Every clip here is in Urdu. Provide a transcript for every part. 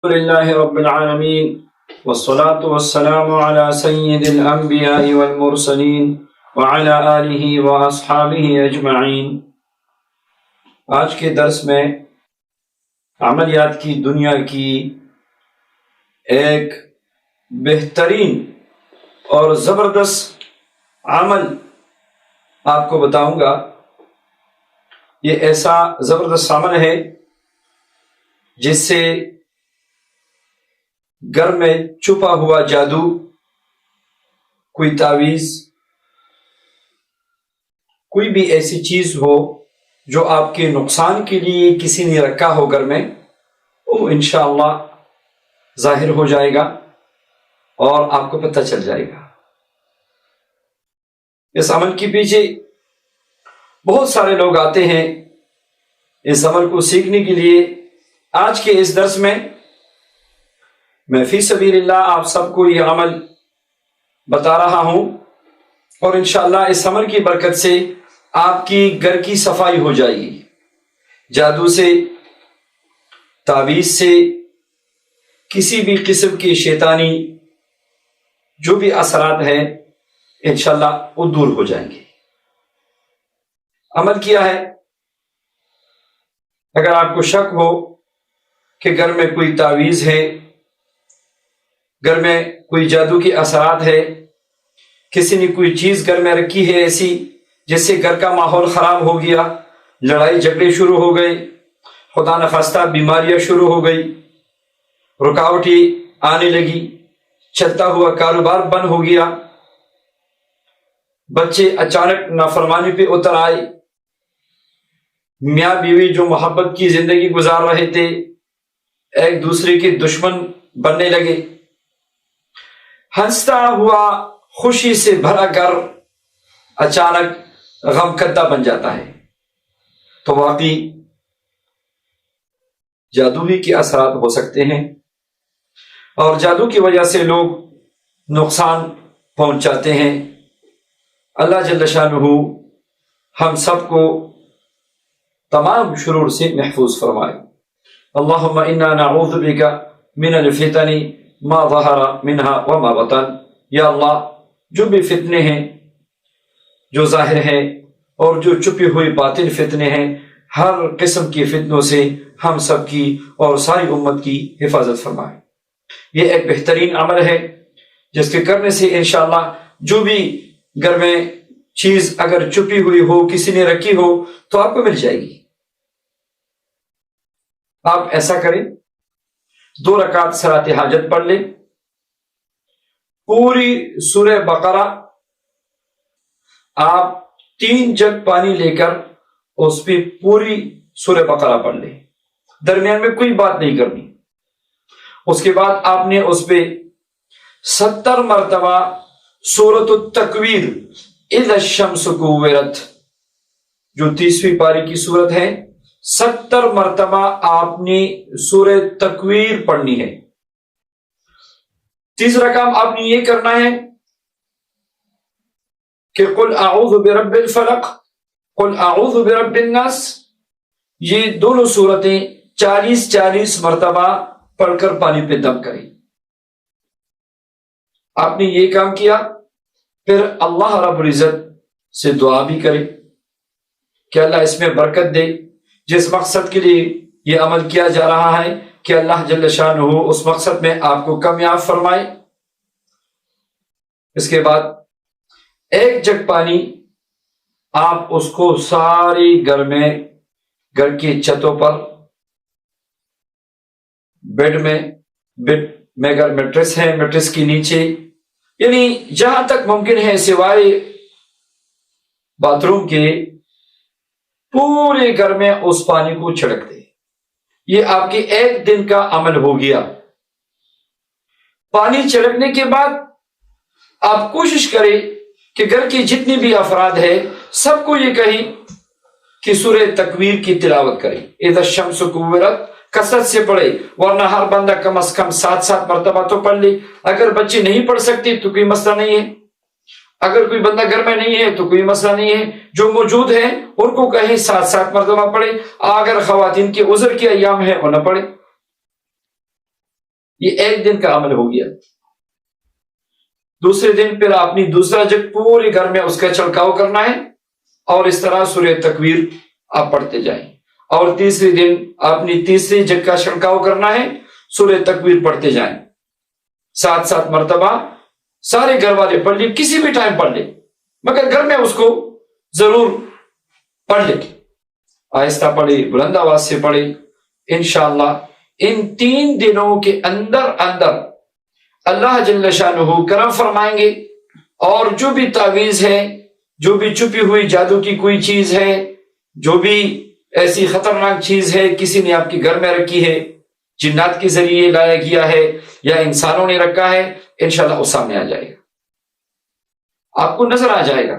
لله رب العالمين والصلاة والسلام على سيد الأنبياء والمرسلين وعلى آله وأصحابه أجمعين۔ آج کے درس میں عملیات کی دنیا کی ایک بہترین اور زبردست عمل آپ کو بتاؤں گا۔ یہ ایسا زبردست عمل ہے جس سے گھر میں چھپا ہوا جادو، کوئی تعویذ، کوئی بھی ایسی چیز ہو جو آپ کے نقصان کے لیے کسی نے رکھا ہو گھر میں، وہ انشاءاللہ ظاہر ہو جائے گا اور آپ کو پتہ چل جائے گا۔ اس عمل کے پیچھے بہت سارے لوگ آتے ہیں اس عمل کو سیکھنے کے لیے۔ آج کے اس درس میں میں فی سبیل اللہ آپ سب کو یہ عمل بتا رہا ہوں، اور انشاءاللہ اس عمل کی برکت سے آپ کی گھر کی صفائی ہو جائے گی، جادو سے، تعویذ سے، کسی بھی قسم کی شیطانی جو بھی اثرات ہیں انشاءاللہ وہ دور ہو جائیں گے۔ عمل کیا ہے؟ اگر آپ کو شک ہو کہ گھر میں کوئی تعویذ ہے، گھر میں کوئی جادو کے اثرات ہے، کسی نے کوئی چیز گھر میں رکھی ہے ایسی جس سے گھر کا ماحول خراب ہو گیا، لڑائی جھگڑے شروع ہو گئے، خدا نخواستہ بیماریاں شروع ہو گئی، رکاوٹیں آنے لگی، چلتا ہوا کاروبار بند ہو گیا، بچے اچانک نافرمانی پہ اتر آئے، میاں بیوی جو محبت کی زندگی گزار رہے تھے ایک دوسرے کے دشمن بننے لگے، ہنستا ہوا خوشی سے بھرا گھر اچانک غم کدہ بن جاتا ہے، تو واقعی جادو ہی کے اثرات ہو سکتے ہیں، اور جادو کی وجہ سے لوگ نقصان پہنچاتے ہیں۔ اللہ جل شانہ ہم سب کو تمام شرور سے محفوظ فرمائے۔ اللہم انا نعوذ بک من الفتن ما ظہر منها وما بطن۔ یا اللہ، جو بھی فتنے ہیں جو ظاہر ہیں اور جو چھپی ہوئی باطن فتنے ہیں، ہر قسم کی فتنوں سے ہم سب کی اور ساری امت کی حفاظت فرمائے۔ یہ ایک بہترین عمل ہے جس کے کرنے سے انشاءاللہ جو بھی گھر میں چیز اگر چھپی ہوئی ہو، کسی نے رکھی ہو، تو آپ کو مل جائے گی۔ آپ ایسا کریں، 2 رکعت صلاۃ حاجت پڑھ لیں، پوری سورہ بقرہ آپ 3 جگ پانی لے کر اس پہ پوری سورہ بقرہ پڑھ لیں، درمیان میں کوئی بات نہیں کرنی۔ اس کے بعد آپ نے اس پہ 70 مرتبہ سورۃ التکویر اذا الشمس کورت، جو 30ویں پاری کی سورت ہے، 70 مرتبہ آپ نے سورہ تکویر پڑھنی ہے۔ تیسرا کام آپ نے یہ کرنا ہے کہ قل اعوذ برب الفلق، قل اعوذ برب الناس، یہ دونوں سورتیں 40 مرتبہ پڑھ کر پانی پہ دم کریں۔ آپ نے یہ کام کیا، پھر اللہ رب العزت سے دعا بھی کرے کہ اللہ اس میں برکت دے، جس مقصد کے لیے یہ عمل کیا جا رہا ہے کہ اللہ جل شانہ اس مقصد میں آپ کو کامیاب فرمائے۔ اس کے بعد 1 جگ پانی آپ اس کو ساری گھر میں، گھر کی چھتوں پر، بیڈ میں اگر میٹرس ہے میٹرس کے نیچے، یعنی جہاں تک ممکن ہے سوائے باتھ روم کے، پورے گھر میں اس پانی کو چھڑک دے۔ یہ آپ کے 1 دن کا عمل ہو گیا۔ پانی چھڑکنے کے بعد آپ کوشش کریں کہ گھر کے جتنی بھی افراد ہیں سب کو یہ کہیں کہ سورہ تکویر کی تلاوت کریں، اذا الشمس کورت، کثرت سے پڑھے، ورنہ ہر بندہ کم از کم 7 مرتبہ تو پڑھ لے۔ اگر بچے نہیں پڑھ سکتے تو کوئی مسئلہ نہیں ہے، اگر کوئی بندہ گھر میں نہیں ہے تو کوئی مسئلہ نہیں ہے، جو موجود ہیں ان کو کہیں 7 مرتبہ پڑھے۔ اگر خواتین کے عذر کے ایام ہیں وہ نہ پڑھے۔ یہ ایک دن کا عمل ہو گیا. دوسرے دن پھر اپنی دوسرا جگ پورے گھر میں اس کا چھڑکاؤ کرنا ہے اور اس طرح سورہ تکبیر آپ پڑھتے جائیں. اور تیسرے دن اپنی تیسری جگ کا چھڑکاؤ کرنا ہے، سورہ تکبیر پڑھتے جائیں 7 مرتبہ. سارے گھر والے پڑھ لیں، کسی بھی ٹائم پڑھ لیں، مگر گھر میں اس کو ضرور پڑھ لیں. آہستہ پڑھے، بلند آواز سے پڑھے. انشاءاللہ ان 3 دنوں کے اندر اللہ جل شانہ کرم فرمائیں گے. اور جو بھی تعویذ ہے، جو بھی چھپی ہوئی جادو کی کوئی چیز ہے، جو بھی ایسی خطرناک چیز ہے کسی نے آپ کے گھر میں رکھی ہے، جنات کے ذریعے لایا گیا ہے یا انسانوں نے رکھا ہے، انشاءاللہ وہ سامنے آ جائے گا، آپ کو نظر آ جائے گا.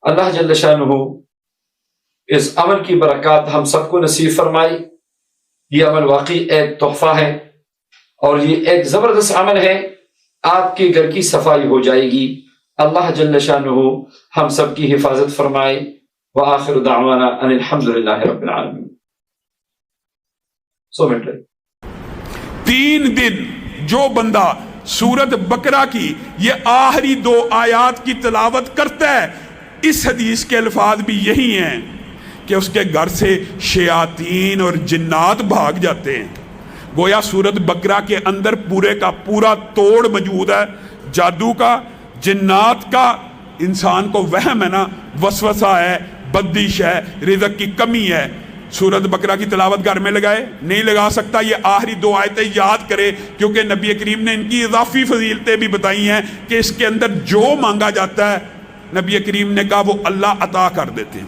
اللہ جل شانہ اس عمل کی برکات ہم سب کو نصیب فرمائی. یہ عمل واقعی ایک تحفہ ہے اور یہ ایک زبردست عمل ہے. آپ کے گھر کی صفائی ہو جائے گی. اللہ جل شانہ ہم سب کی حفاظت فرمائے. وآخر دعوانا ان الحمدللہ رب العالمین. 100 منٹ. 3 دن جو بندہ سورت بقرہ کی یہ آخری 2 آیات کی تلاوت کرتا ہے، اس حدیث کے الفاظ بھی یہی ہیں کہ اس کے گھر سے شیاطین اور جنات بھاگ جاتے ہیں. گویا سورت بقرہ کے اندر پورے کا پورا توڑ موجود ہے، جادو کا، جنات کا. انسان کو وہم ہے نا، وسوسہ ہے، بدش ہے، رزق کی کمی ہے. سورت بقرہ کی تلاوت گھر میں لگائے نہیں لگا سکتا، یہ آخری 2 آیتیں یاد کرے، کیونکہ نبی کریم نے ان کی اضافی فضیلتیں بھی بتائی ہیں کہ اس کے اندر جو مانگا جاتا ہے نبی کریم نے کہا وہ اللہ عطا کر دیتے ہیں.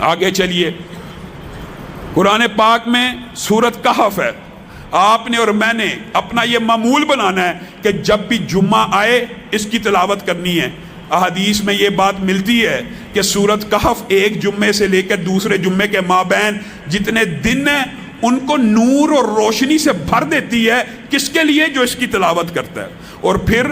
آگے چلیے، قرآن پاک میں سورت کہف ہے. آپ نے اور میں نے اپنا یہ معمول بنانا ہے کہ جب بھی جمعہ آئے اس کی تلاوت کرنی ہے. احادیث میں یہ بات ملتی ہے کہ سورت کہف ایک جمعے سے لے کر دوسرے جمعے کے مابین جتنے دن ہیں ان کو نور اور روشنی سے بھر دیتی ہے. کس کے لیے؟ جو اس کی تلاوت کرتا ہے. اور پھر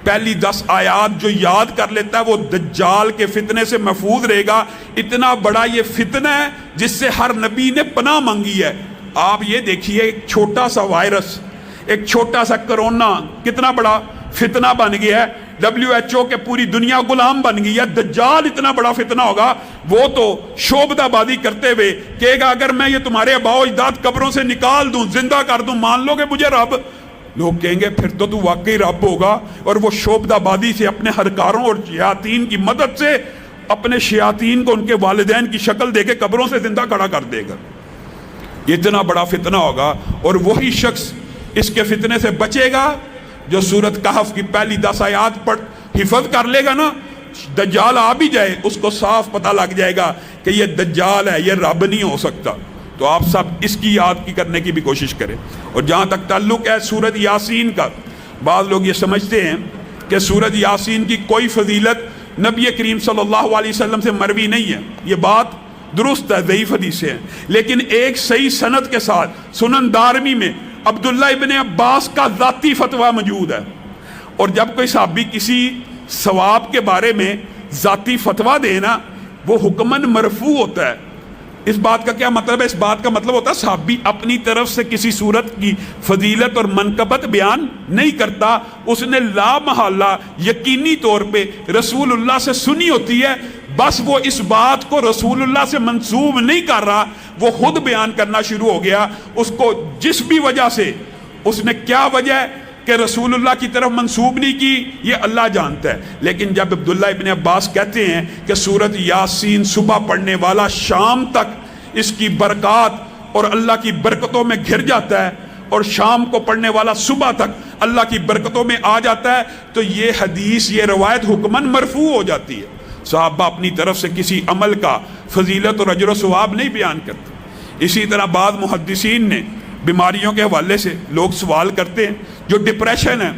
پہلی 10 آیات جو یاد کر لیتا ہے وہ دجال کے فتنے سے محفوظ رہے گا. اتنا بڑا یہ فتنہ ہے جس سے ہر نبی نے پناہ مانگی ہے. آپ یہ دیکھیے، ایک چھوٹا سا وائرس، ایک چھوٹا سا کرونا کتنا بڑا فتنہ بن گیا ہے. WHO کے پوری دنیا غلام بن گئی ہے. دجال اتنا بڑا فتنہ ہوگا، وہ تو شعبدہ بازی کرتے ہوئے کہے گا اگر میں یہ تمہارے آباء و اجداد قبروں سے نکال دوں، زندہ کر دوں، مان لو گے مجھے رب؟ لوگ کہیں گے پھر تو واقعی رب ہوگا. اور وہ شعبدہ بازی سے اپنے ہرکاروں اور شیاطین کی مدد سے اپنے شیاطین کو ان کے والدین کی شکل دے کے قبروں سے زندہ کھڑا کر دے گا. اتنا بڑا فتنہ ہوگا. اور وہی شخص اس کے فتنے سے بچے گا جو سورت کہف کی پہلی 10 آیات پڑھ حفظ کر لے گا نا. دجال آ بھی جائے اس کو صاف پتہ لگ جائے گا کہ یہ دجال ہے، یہ رب نہیں ہو سکتا. تو آپ سب اس کی یاد کی کرنے کی بھی کوشش کریں. اور جہاں تک تعلق ہے سورت یاسین کا، بعض لوگ یہ سمجھتے ہیں کہ سورت یاسین کی کوئی فضیلت نبی کریم صلی اللہ علیہ وسلم سے مروی نہیں ہے. یہ بات درست ہے، ضعیف حدیث ہے، لیکن ایک صحیح سند کے ساتھ سنن دارمی میں عبداللہ ابن عباس کا ذاتی فتویٰ موجود ہے. اور جب کوئی صحابی کسی ثواب کے بارے میں ذاتی فتویٰ دینا وہ حکماً مرفوع ہوتا ہے. اس بات کا کیا مطلب ہے؟ اس بات کا مطلب ہوتا ہے صحابی اپنی طرف سے کسی صورت کی فضیلت اور منقبت بیان نہیں کرتا، اس نے لا محالہ یقینی طور پہ رسول اللہ سے سنی ہوتی ہے، بس وہ اس بات کو رسول اللہ سے منسوب نہیں کر رہا، وہ خود بیان کرنا شروع ہو گیا. اس کو جس بھی وجہ سے، اس نے کیا وجہ ہے کہ رسول اللہ کی طرف منسوب نہیں کی، یہ اللہ جانتا ہے. لیکن جب عبداللہ ابن عباس کہتے ہیں کہ سورت یاسین صبح پڑھنے والا شام تک اس کی برکات اور اللہ کی برکتوں میں گھر جاتا ہے، اور شام کو پڑھنے والا صبح تک اللہ کی برکتوں میں آ جاتا ہے، تو یہ حدیث، یہ روایت حکماً مرفوع ہو جاتی ہے. صحابہ اپنی طرف سے کسی عمل کا فضیلت اور اجر و ثواب نہیں بیان کرتے. اسی طرح بعض محدثین نے بیماریوں کے حوالے سے لوگ سوال کرتے ہیں، جو ڈپریشن ہے،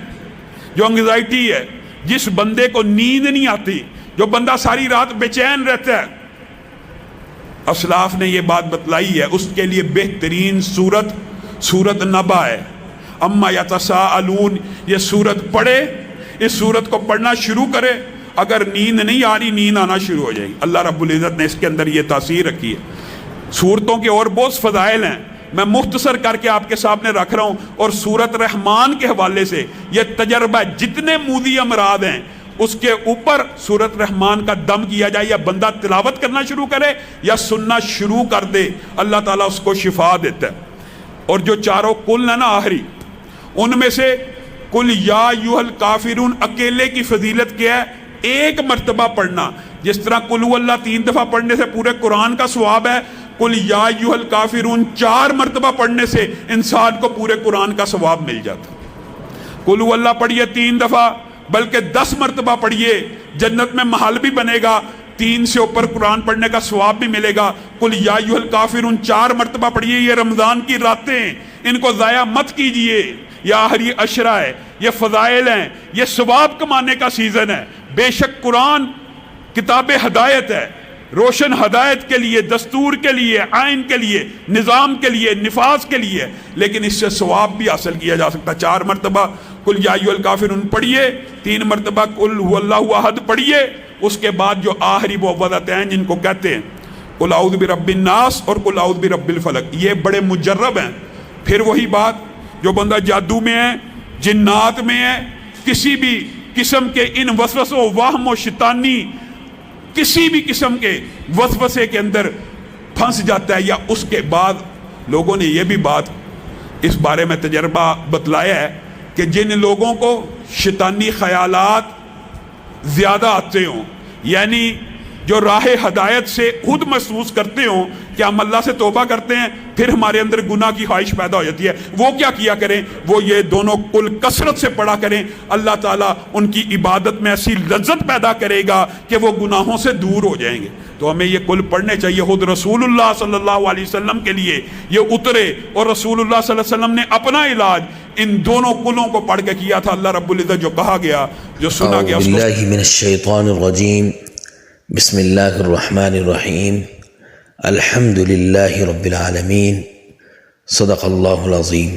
جو انگزائٹی ہے، جس بندے کو نیند نہیں آتی، جو بندہ ساری رات بے چین رہتا ہے، اسلاف نے یہ بات بتلائی ہے اس کے لیے بہترین سورت نبا ہے. اما یتساءلون، یہ سورت پڑھے، اس سورت کو پڑھنا شروع کرے، اگر نیند نہیں آ رہی نیند آنا شروع ہو جائے گی. اللہ رب العزت نے اس کے اندر یہ تاثیر رکھی ہے. سورتوں کے اور بہت فضائل ہیں، میں مختصر کر کے آپ کے سامنے رکھ رہا ہوں، اور سورت رحمان کے حوالے سے یہ تجربہ جتنے موذی امراض ہیں اس کے اوپر سورت رحمان کا دم کیا جائے، یا بندہ تلاوت کرنا شروع کرے یا سننا شروع کر دے، اللہ تعالیٰ اس کو شفا دیتا ہے۔ اور جو چاروں کل ہیں نا آخری، ان میں سے کل یا ایھا الکافرون اکیلے کی فضیلت کیا ہے؟ ایک مرتبہ پڑھنا، جس طرح قل ھو اللہ 3 دفعہ پڑھنے سے پورے قرآن کا ثواب ہے، قل یا ایھا الکافرون 4 مرتبہ پڑھنے سے انسان کو پورے قرآن کا ثواب مل جاتا۔ قل ھو اللہ پڑھیے 3 دفعہ، بلکہ 10 مرتبہ پڑھیے، جنت میں محل بھی بنے گا، 3 سے اوپر قرآن پڑھنے کا ثواب بھی ملے گا۔ قل یا ایھا الکافرون 4 مرتبہ پڑھیے، یہ رمضان کی راتیں، ان کو ضائع مت کیجئے، یہ آخری عشرہ ہے، یہ فضائل ہیں، یہ ثواب کمانے کا سیزن ہے۔ بے شک قرآن کتاب ہدایت ہے، روشن ہدایت کے لیے، دستور کے لیے، آئین کے لیے، نظام کے لیے، نفاذ کے لیے، لیکن اس سے ثواب بھی حاصل کیا جا سکتا ہے۔ 4 مرتبہ قل یا ایھا الکافرون پڑھیے، 3 مرتبہ قل ھو اللہ احد پڑھیے، اس کے بعد جو آخری معوذتین جن کو کہتے ہیں قل اعوذ برب الناس اور قل اعوذ برب الفلق، یہ بڑے مجرب ہیں۔ پھر وہی بات، جو بندہ جادو میں ہے، جنات میں ہے، کسی بھی قسم کے ان وسوسوں و وہم و شیطانی کسی بھی قسم کے وسوسے کے اندر پھنس جاتا ہے، یا اس کے بعد لوگوں نے یہ بھی بات اس بارے میں تجربہ بتلایا ہے کہ جن لوگوں کو شیطانی خیالات زیادہ آتے ہوں، یعنی جو راہ ہدایت سے خود محسوس کرتے ہوں کہ ہم اللہ سے توبہ کرتے ہیں، پھر ہمارے اندر گناہ کی خواہش پیدا ہو جاتی ہے، وہ کیا کیا کریں؟ وہ یہ دونوں کل کثرت سے پڑھا کریں، اللہ تعالیٰ ان کی عبادت میں ایسی لذت پیدا کرے گا کہ وہ گناہوں سے دور ہو جائیں گے۔ تو ہمیں یہ کل پڑھنے چاہیے۔ خود رسول اللہ صلی اللہ علیہ وسلم کے لیے یہ اترے، اور رسول اللہ صلی اللہ علیہ وسلم نے اپنا علاج ان دونوں کلوں کو پڑھ کے کیا تھا۔ اللہ رب العزت جو کہا گیا، جو سنا گیا، اعوذ باللہ من الشیطان الرجیم، بسم اللہ الرحمن الرحیم، الحمد للہ رب العالمین، صدق اللہ العظیم۔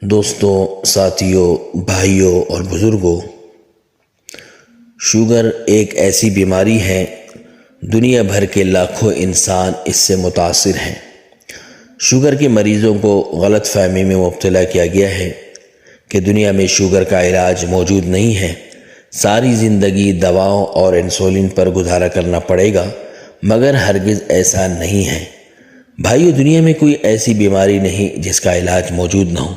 دوستوں، ساتھیوں، بھائیوں اور بزرگوں، شوگر ایک ایسی بیماری ہے، دنیا بھر کے لاکھوں انسان اس سے متاثر ہیں۔ شوگر کے مریضوں کو غلط فہمی میں مبتلا کیا گیا ہے کہ دنیا میں شوگر کا علاج موجود نہیں ہے، ساری زندگی دواؤں اور انسولین پر گزارا کرنا پڑے گا، مگر ہرگز ایسا نہیں ہے۔ بھائیو، دنیا میں کوئی ایسی بیماری نہیں جس کا علاج موجود نہ ہو۔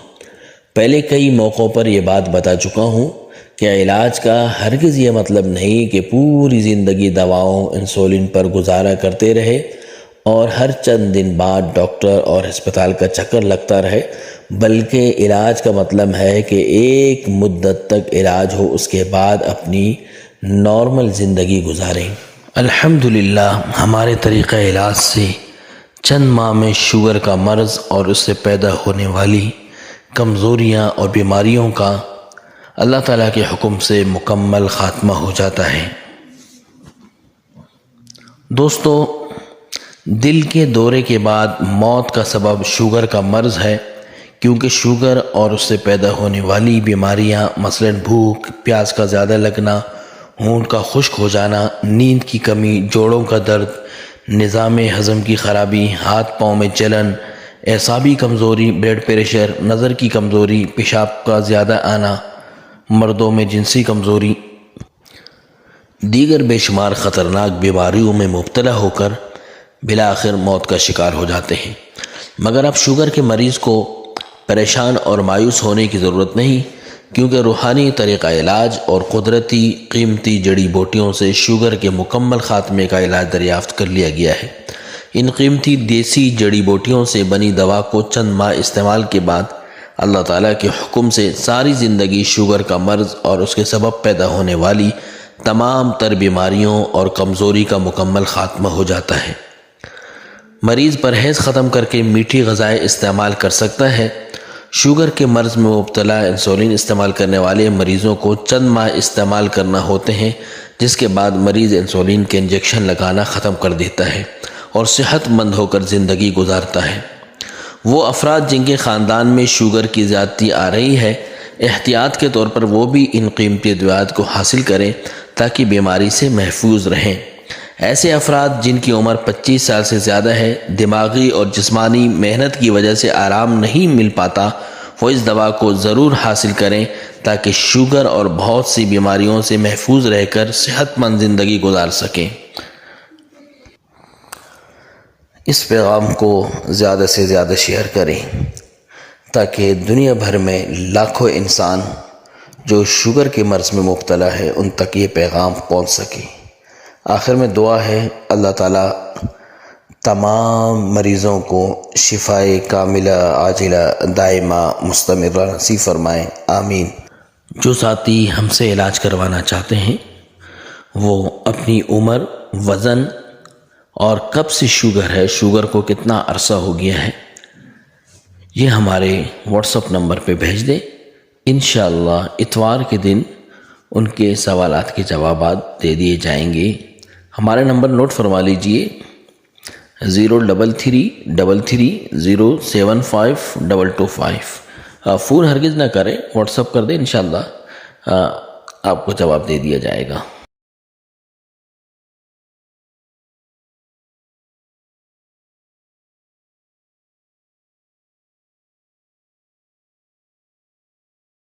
پہلے کئی موقعوں پر یہ بات بتا چکا ہوں کہ علاج کا ہرگز یہ مطلب نہیں کہ پوری زندگی دواؤں، انسولین پر گزارا کرتے رہے اور ہر چند دن بعد ڈاکٹر اور ہسپتال کا چکر لگتا رہے، بلکہ علاج کا مطلب ہے کہ ایک مدت تک علاج ہو، اس کے بعد اپنی نارمل زندگی گزاریں۔ الحمدللہ ہمارے طریقہ علاج سے چند ماہ میں شوگر کا مرض اور اس سے پیدا ہونے والی کمزوریاں اور بیماریوں کا اللہ تعالیٰ کے حکم سے مکمل خاتمہ ہو جاتا ہے۔ دوستو، دل کے دورے کے بعد موت کا سبب شوگر کا مرض ہے، کیونکہ شوگر اور اس سے پیدا ہونے والی بیماریاں مثلاً بھوک، پیاس کا زیادہ لگنا، ہونٹ کا خشک ہو جانا، نیند کی کمی، جوڑوں کا درد، نظام ہضم کی خرابی، ہاتھ پاؤں میں جلن، اعصابی کمزوری، بلڈ پریشر، نظر کی کمزوری، پیشاب کا زیادہ آنا، مردوں میں جنسی کمزوری، دیگر بے شمار خطرناک بیماریوں میں مبتلا ہو کر بالآخر موت کا شکار ہو جاتے ہیں۔ مگر اب شوگر کے مریض کو پریشان اور مایوس ہونے کی ضرورت نہیں، کیونکہ روحانی طریقہ علاج اور قدرتی قیمتی جڑی بوٹیوں سے شوگر کے مکمل خاتمے کا علاج دریافت کر لیا گیا ہے۔ ان قیمتی دیسی جڑی بوٹیوں سے بنی دوا کو چند ماہ استعمال کے بعد اللہ تعالیٰ کے حکم سے ساری زندگی شوگر کا مرض اور اس کے سبب پیدا ہونے والی تمام تر بیماریوں اور کمزوری کا مکمل خاتمہ ہو جاتا ہے۔ مریض پرہیز ختم کر کے میٹھی غذائیں استعمال کر سکتا ہے۔ شوگر کے مرض میں مبتلا انسولین استعمال کرنے والے مریضوں کو چند ماہ استعمال کرنا ہوتے ہیں، جس کے بعد مریض انسولین کے انجیکشن لگانا ختم کر دیتا ہے اور صحت مند ہو کر زندگی گزارتا ہے۔ وہ افراد جن کے خاندان میں شوگر کی زیادتی آ رہی ہے، احتیاط کے طور پر وہ بھی ان قیمتی ادویات کو حاصل کریں تاکہ بیماری سے محفوظ رہیں۔ ایسے افراد جن کی عمر 25 سال سے زیادہ ہے، دماغی اور جسمانی محنت کی وجہ سے آرام نہیں مل پاتا، وہ اس دوا کو ضرور حاصل کریں تاکہ شوگر اور بہت سی بیماریوں سے محفوظ رہ کر صحت مند زندگی گزار سکیں۔ اس پیغام کو زیادہ سے زیادہ شیئر کریں تاکہ دنیا بھر میں لاکھوں انسان جو شوگر کے مرض میں مبتلا ہے ان تک یہ پیغام پہنچ سکے۔ آخر میں دعا ہے، اللہ تعالیٰ تمام مریضوں کو شفائے کاملہ عاجلہ دائمہ مستمرہ نصیب فرمائیں، آمین۔ جو ساتھی ہم سے علاج کروانا چاہتے ہیں وہ اپنی عمر، وزن اور کب سے شوگر ہے، شوگر کو کتنا عرصہ ہو گیا ہے، یہ ہمارے واٹس اپ نمبر پہ بھیج دیں۔ انشاءاللہ اتوار کے دن ان کے سوالات کے جوابات دے دیے جائیں گے۔ ہمارے نمبر نوٹ فرما لیجئے، 033075225 فون ہرگز نہ کریں، واٹس اپ کر دیں، انشاءاللہ آپ کو جواب دے دیا جائے گا۔